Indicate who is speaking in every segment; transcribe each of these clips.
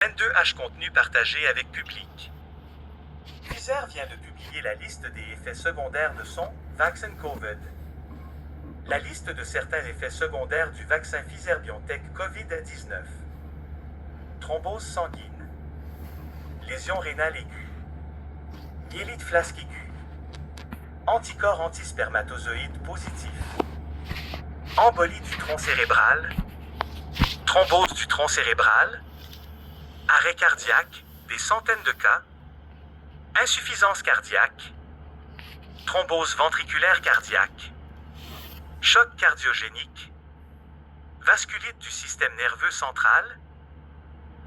Speaker 1: 22H contenu partagé avec public. Pfizer vient de publier la liste des effets secondaires de son vaccin COVID. La liste de certains effets secondaires du vaccin Pfizer-BioNTech COVID-19. Thrombose sanguine. Lésion rénale aiguë. Myélite flasque aiguë. Anticorps antispermatozoïdes positifs. Embolie du tronc cérébral. Thrombose du tronc cérébral. Arrêt cardiaque, des centaines de cas. Insuffisance cardiaque. Thrombose ventriculaire cardiaque. Choc cardiogénique. Vasculite du système nerveux central.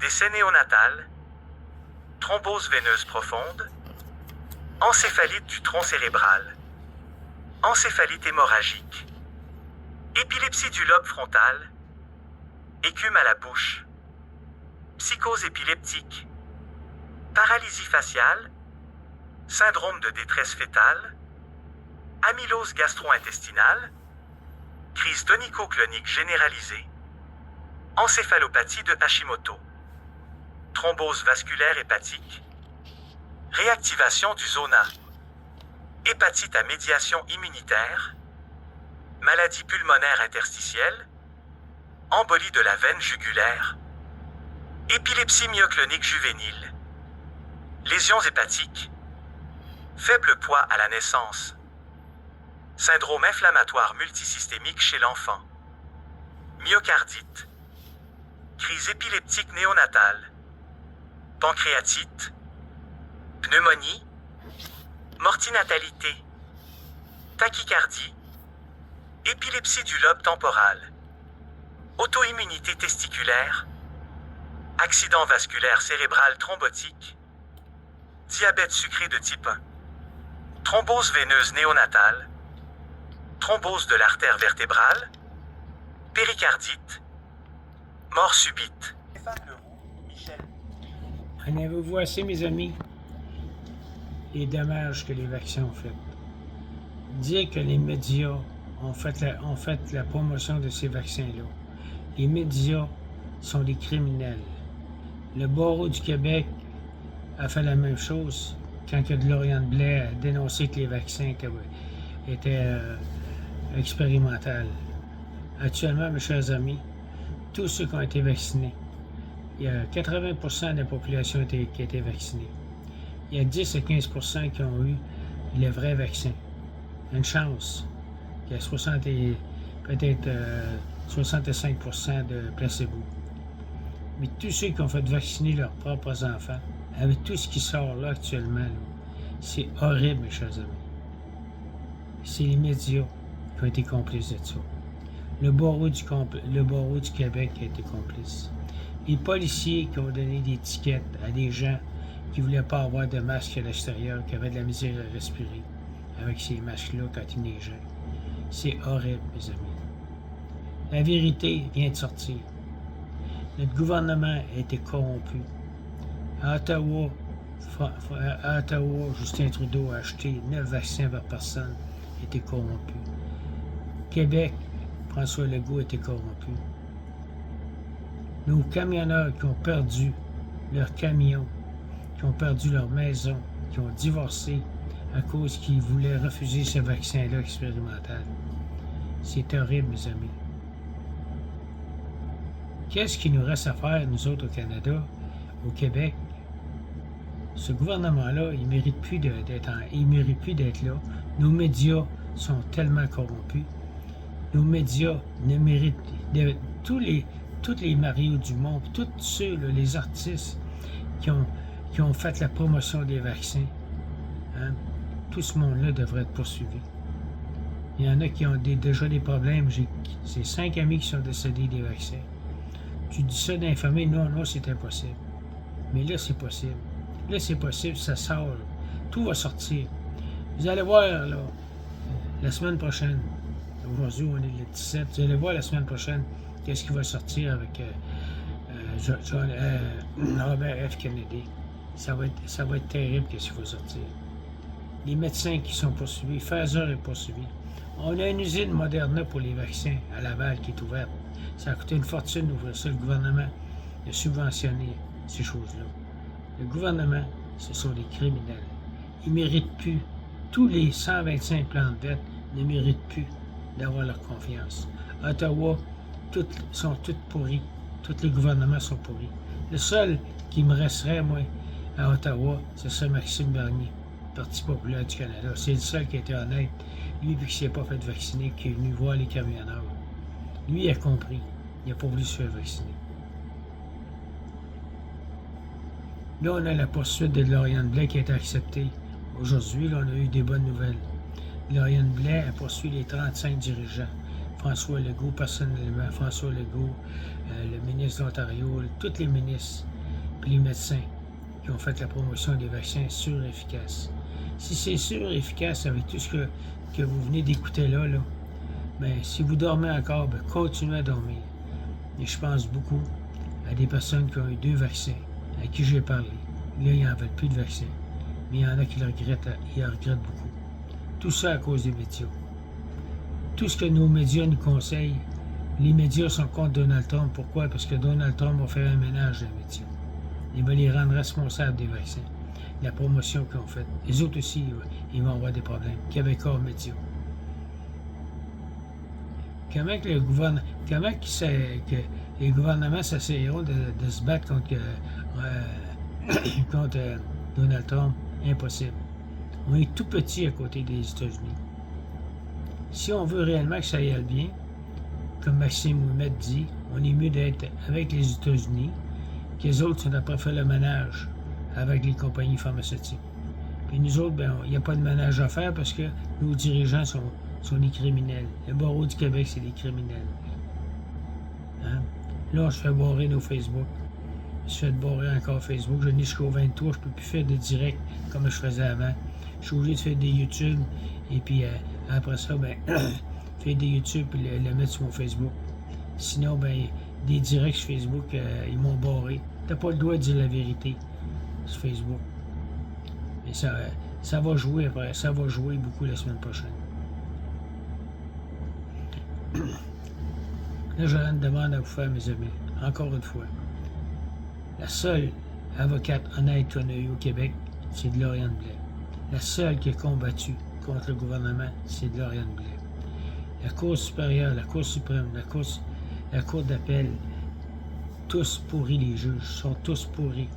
Speaker 1: Décès néonatal. Thrombose veineuse profonde. Encéphalite du tronc cérébral. Encéphalite hémorragique. Épilepsie du lobe frontal. Écume à la bouche. Psychose épileptique. Paralysie faciale. Syndrome de détresse fœtale. Amylose gastro-intestinale. Crise tonico-clonique généralisée. Encéphalopathie de Hashimoto. Thrombose vasculaire hépatique. Réactivation du zona. Hépatite à médiation immunitaire. Maladie pulmonaire interstitielle. Embolie de la veine jugulaire. Épilepsie myoclonique juvénile. Lésions hépatiques. Faible poids à la naissance. Syndrome inflammatoire multisystémique chez l'enfant. Myocardite. Crise épileptique néonatale. Pancréatite. Pneumonie. Mortinatalité. Tachycardie. Épilepsie du lobe temporal. Auto-immunité testiculaire. Accident vasculaire cérébral thrombotique. Diabète sucré de type 1. Thrombose veineuse néonatale. Thrombose de l'artère vertébrale. Péricardite. Mort subite.
Speaker 2: En avez-vous assez, mes amis? Les dommages que les vaccins ont fait. Dire que les médias ont fait la promotion de ces vaccins-là. Les médias sont des criminels. Le barreau du Québec a fait la même chose quand que Lauriane Blais a dénoncé que les vaccins étaient expérimentaux. Actuellement, mes chers amis, tous ceux qui ont été vaccinés, il y a 80% de la population qui a été vaccinée. Il y a 10 à 15% qui ont eu le vrai vaccin. Une chance. Il y a peut-être 65% de placebo. Mais tous ceux qui ont fait vacciner leurs propres enfants, avec tout ce qui sort là actuellement, c'est horrible, mes chers amis. C'est les médias qui ont été complices de ça. Le barreau du Québec a été complice. Les policiers qui ont donné des tickets à des gens qui ne voulaient pas avoir de masque à l'extérieur, qui avaient de la misère à respirer avec ces masques-là quand il neigeait. C'est horrible, mes amis. La vérité vient de sortir. Notre gouvernement a été corrompu. À Ottawa, Justin Trudeau a acheté 9 vaccins par personne, a été corrompu. Québec, François Legault a été corrompu. Nos camionneurs qui ont perdu leurs camions, qui ont perdu leur maison, qui ont divorcé à cause qu'ils voulaient refuser ce vaccin-là expérimental. C'est horrible, mes amis. Qu'est-ce qu'il nous reste à faire, nous autres, au Canada, au Québec? Ce gouvernement-là, il ne mérite plus d'être là. Nos médias sont tellement corrompus. Nos médias ne méritent... tous les Mario Dumont, tous ceux, là, les artistes qui ont fait la promotion des vaccins, hein, tout ce monde-là devrait être poursuivi. Il y en a qui ont déjà des problèmes. C'est 5 amis qui sont décédés des vaccins. Tu dis ça d'infamie, non, c'est impossible. Mais là, c'est possible. Là, c'est possible, ça sort. Là. Tout va sortir. Vous allez voir, là, la semaine prochaine, aujourd'hui, on est le 17, vous allez voir la semaine prochaine, qu'est-ce qui va sortir avec Robert F. Kennedy. Ça va être terrible, qu'est-ce qui va sortir. Les médecins qui sont poursuivis, Pfizer est poursuivi. On a une usine Moderna pour les vaccins à Laval qui est ouverte. Ça a coûté une fortune d'ouvrir ça. Le gouvernement a subventionné ces choses-là. Le gouvernement, ce sont des criminels. Ils ne méritent plus. Tous les 125 plantes vertes ne méritent plus d'avoir leur confiance. Ottawa, sont toutes pourries. Tous les gouvernements sont pourris. Le seul qui me resterait, moi, à Ottawa, ce serait Maxime Bernier, Parti populaire du Canada. C'est le seul qui a été honnête. Lui, puis qui ne s'est pas fait vacciner, qui est venu voir les camionneurs. Lui, il a compris. Il n'a pas voulu se faire vacciner. Là, on a la poursuite de Lauriane Blais qui a été acceptée. Aujourd'hui, là, on a eu des bonnes nouvelles. Lauriane Blais a poursuivi les 35 dirigeants. François Legault, personnellement, François Legault, le ministre de l'Ontario, tous les ministres, puis les médecins qui ont fait la promotion des vaccins sûrs et efficaces. Si c'est sûr et efficace avec tout ce que vous venez d'écouter là, bien, si vous dormez encore, bien, continuez à dormir. Et je pense beaucoup à des personnes qui ont eu 2 vaccins, à qui j'ai parlé. Là, ils n'en veulent plus de vaccins. Mais il y en a qui le regrettent, ils regrettent beaucoup. Tout ça à cause des médias. Tout ce que nos médias nous conseillent, les médias sont contre Donald Trump. Pourquoi? Parce que Donald Trump va faire un ménage des médias. Il va les rendre responsables des vaccins, la promotion qu'ils ont faite. Les autres aussi, ils vont avoir des problèmes. Québécois médias. Comment que les gouvernements s'essayeront de se battre contre Donald Trump? Impossible. On est tout petit à côté des États-Unis. Si on veut réellement que ça aille bien, comme Maxime Ouimet dit, on est mieux d'être avec les États-Unis, qu'les autres sont après faire le ménage avec les compagnies pharmaceutiques. Puis nous autres, ben, il n'y a pas de ménage à faire parce que nos dirigeants sont des criminels. Le barreau du Québec, c'est des criminels. Hein? Là, on se fait barrer nos Facebook. Je fais barrer encore Facebook. Je n'ai jusqu'au 23, je ne peux plus faire de direct comme je faisais avant. Je suis obligé de faire des YouTube et puis après ça, ben, faire des YouTube et le mettre sur mon Facebook. Sinon, ben, des directs sur Facebook, ils m'ont barré. T'as pas le droit de dire la vérité sur Facebook. Mais ça va jouer après. Ça va jouer beaucoup la semaine prochaine. Là, j'aurais une demande à vous faire, mes amis. Encore une fois. La seule avocate honnête qu'on a eue au Québec, c'est de Lauriane Blais. La seule qui a combattu contre le gouvernement, c'est de Lauriane Blais. La Cour supérieure, la Cour suprême, la Cour d'appel, tous pourris les juges, sont tous pourris.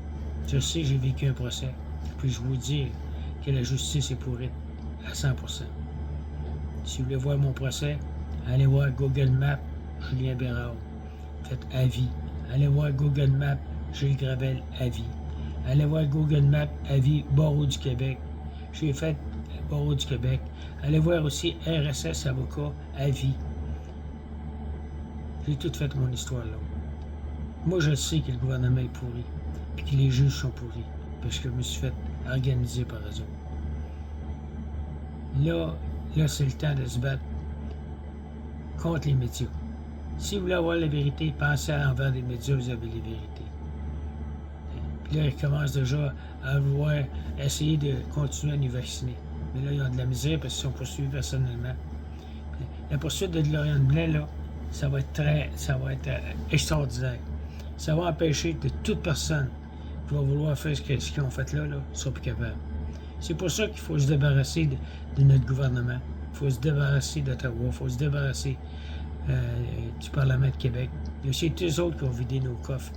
Speaker 2: Je sais, j'ai vécu un procès. Puis je vous dis que la justice est pourrie à 100%. Si vous voulez voir mon procès, allez voir Google Maps, Julien Bérard. Faites avis. Allez voir Google Maps, Gilles Gravel, avis. Allez voir Google Maps, avis, Barreau du Québec. J'ai fait Barreau du Québec. Allez voir aussi RSS Avocat, avis. J'ai tout fait mon histoire là. Moi, je sais que le gouvernement est pourri, puis que les juges sont pourris, parce que je me suis fait organiser par eux autres. Là, c'est le temps de se battre contre les médias. Si vous voulez avoir la vérité, pensez à l'envers des médias, vous avez les vérités. Puis là, ils commencent déjà à vouloir essayer de continuer à nous vacciner. Mais là, ils ont de la misère parce qu'ils sont poursuivis personnellement. La poursuite de Lauriane Blais, là, ça va être extraordinaire. Ça va empêcher de toute personne qui va vouloir faire ce qu'ils ont fait là, soit plus capable. C'est pour ça qu'il faut se débarrasser de notre gouvernement. Il faut se débarrasser d'Ottawa. Il faut se débarrasser du Parlement de Québec. Il y a aussi tous autres qui ont vidé nos coffres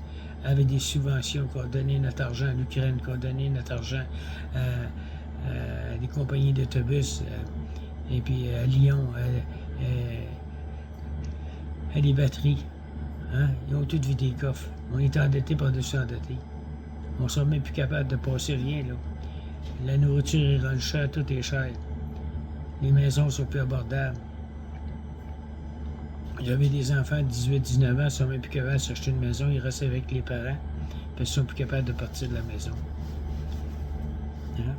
Speaker 2: avec des subventions, qui ont donné notre argent à l'Ukraine, qui ont donné notre argent à des compagnies d'autobus, et puis à Lyon, à des batteries. Hein? Ils ont tous vidé les coffres. On est endettés par-dessus endettés. On ne sera même plus capable de passer rien, là. La nourriture est rendue chère, tout est cher. Les maisons sont plus abordables. J'avais des enfants de 18-19 ans, ils ne sont même plus capables de s'acheter une maison, ils restent avec les parents, parce qu'ils sont plus capables de partir de la maison. Hein?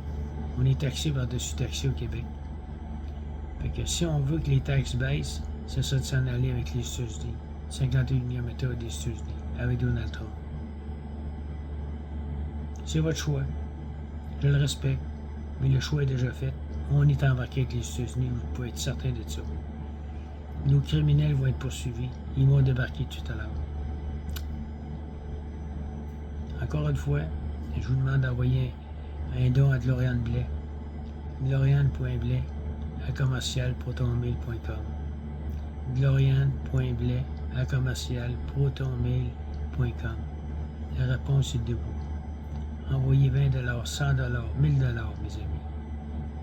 Speaker 2: On est taxé par-dessus taxé au Québec. Fait que si on veut que les taxes baissent, c'est ça de s'en aller avec les États-Unis. 51e État des États-Unis, avec Donald Trump. C'est votre choix. Je le respecte, mais le choix est déjà fait. On est embarqué avec les États-Unis, vous pouvez être certain de ça. Nos criminels vont être poursuivis. Ils vont débarquer tout à l'heure. encore une fois, je vous demande d'envoyer un don à Gloriane Blais. Gloriane.blais@protonmail.com. Gloriane.blais@protonmail.com. La réponse est debout. Envoyez 20 $, 100 $, 1000 $, mes amis.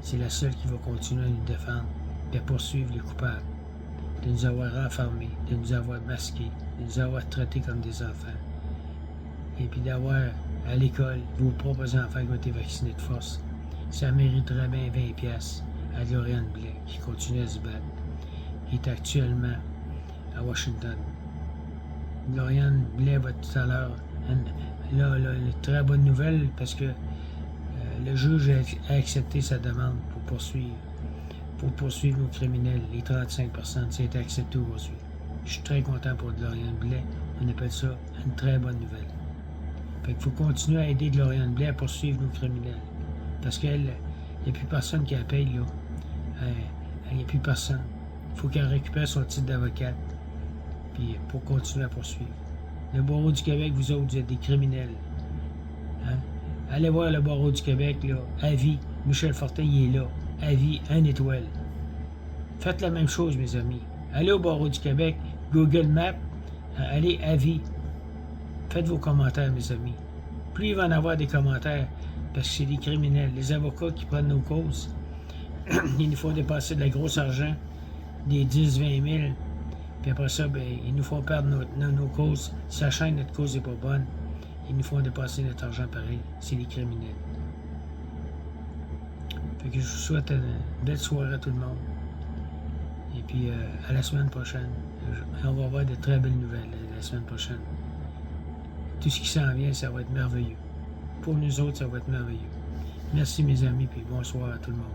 Speaker 2: C'est la seule qui va continuer à nous défendre et à poursuivre les coupables, de nous avoir renfermés, de nous avoir masqués, de nous avoir traités comme des enfants, et puis d'avoir à l'école vos propres enfants qui ont été vaccinés de force. Ça mériterait bien 20$ à Gloriane Blais, qui continue à se battre, qui est actuellement à Washington. Gloriane Blais va tout à l'heure. Là, une très bonne nouvelle, parce que le juge a accepté sa demande pour poursuivre nos criminels. Les 35%, ça a été accepté aujourd'hui. Je suis très content pour Gloriane Blais. On appelle ça une très bonne nouvelle. Fait qu'il faut continuer à aider Gloriane Blais à poursuivre nos criminels. Parce qu'elle, il n'y a plus personne qui la paye, là. Il n'y a plus personne. Il faut qu'elle récupère son titre d'avocate, puis pour continuer à poursuivre. Le barreau du Québec, vous autres, vous êtes des criminels. Hein? Allez voir le barreau du Québec, là, à vie. Michel Fortin, il est là. À vie, 1 étoile. Faites la même chose, mes amis. Allez au barreau du Québec, Google Maps, allez à vie. Faites vos commentaires, mes amis. Plus il va en avoir des commentaires, parce que c'est des criminels. Les avocats qui prennent nos causes, il nous faut dépasser de la grosse argent, des 10, 20 000. Puis après ça, ben, ils nous font perdre nos causes, sachant que notre cause n'est pas bonne. Ils nous font dépasser notre argent pareil. C'est les criminels. Fait que je vous souhaite une belle soirée à tout le monde. Et puis à la semaine prochaine. On va avoir de très belles nouvelles la semaine prochaine. Tout ce qui s'en vient, ça va être merveilleux. Pour nous autres, ça va être merveilleux. Merci mes amis, puis bonsoir à tout le monde.